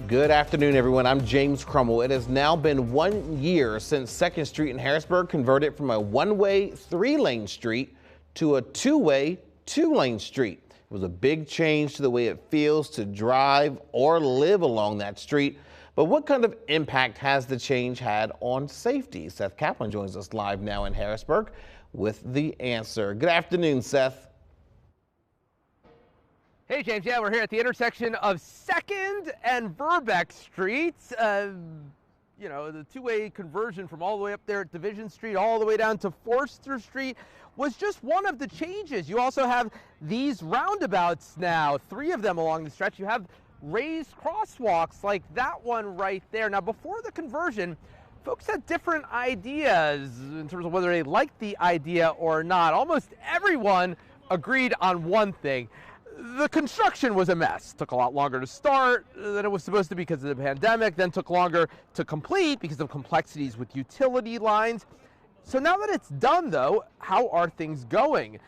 Good afternoon, everyone. I'm James Crummell. It has now been 1 year since 2nd Street in Harrisburg converted from a one-way, three-lane street to a two-way, two-lane street. It was a big change to the way it feels to drive or live along that street. But what kind of impact has the change had on safety? Seth Kaplan joins us live now in Harrisburg with the answer. Good afternoon, Seth. Hey, James. Yeah, we're here at the intersection of 2nd and Verbeck Streets. You know, the two-way conversion from all the way up there at Division Street all the way down to Forster Street was just one of the changes. You also have these roundabouts now, 3 of them along the stretch. You have raised crosswalks like that one right there. Now, before the conversion, folks had different ideas in terms of whether they liked the idea or not. Almost everyone agreed on one thing. The construction was a mess. Took a lot longer to start than it was supposed to because of the pandemic, then took longer to complete because of complexities with utility lines. So now that it's done, though, how are things going?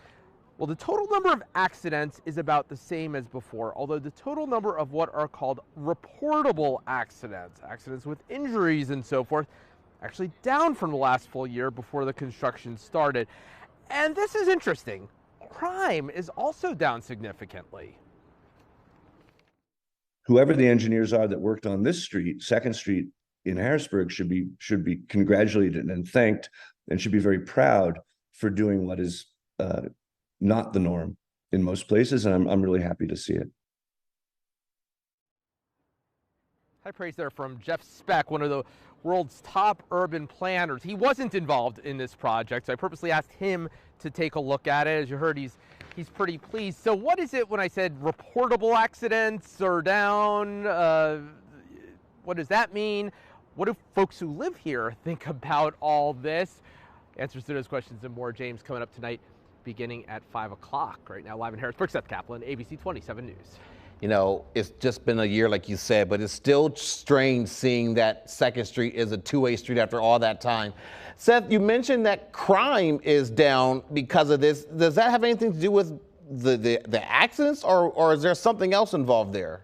Well, the total number of accidents is about the same as before, although the total number of what are called reportable accidents, accidents with injuries and so forth, actually down from the last full year before the construction started. And this is interesting. Crime is also down significantly. Whoever the engineers are that worked on this street, 2nd Street in Harrisburg, should be congratulated and thanked, and should be very proud for doing what is not the norm in most places, and I'm really happy to see it. High praise there from Jeff Speck, one of the world's top urban planners. He wasn't involved in this project, so I purposely asked him to take a look at it. As you heard, he's pretty pleased. So what is it when I said reportable accidents are down? What does that mean? What do folks who live here think about all this? Answers to those questions and more, James, coming up tonight beginning at 5 o'clock. Right now, live in Harrisburg, Seth Kaplan, ABC 27 News. You know, it's just been a year, like you said, but it's still strange seeing that 2nd Street is a two-way street after all that time. Seth, you mentioned that crime is down because of this. Does that have anything to do with the accidents, or is there something else involved there?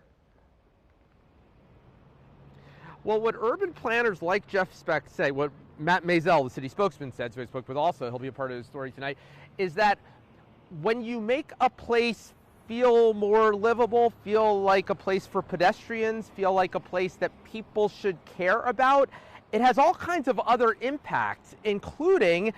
Well, what urban planners like Jeff Speck say, what Matt Maisel, the city spokesman, said, so I spoke with also, he'll be a part of the story tonight, is that when you make a place feel more livable, feel like a place for pedestrians, feel like a place that people should care about, it has all kinds of other impacts, including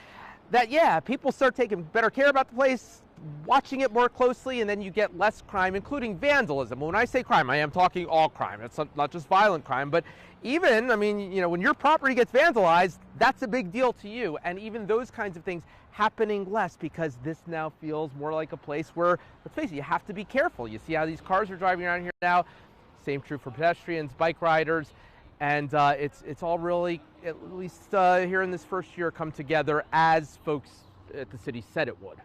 that, yeah, people start taking better care about the place, watching it more closely, and then you get less crime, including vandalism. When I say crime, I am talking all crime. It's not just violent crime, but even, I mean, you know, when your property gets vandalized, that's a big deal to you. And even those kinds of things happening less because this now feels more like a place where, let's face it, you have to be careful. You see how these cars are driving around here now. Same true for pedestrians, bike riders, and it's all really, at least here in this first year, come together as folks at the city said it would.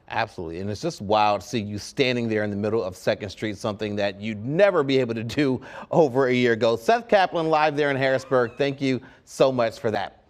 Absolutely, and it's just wild to see you standing there in the middle of 2nd Street, something that you'd never be able to do over a year ago. Seth Kaplan live there in Harrisburg. Thank you so much for that.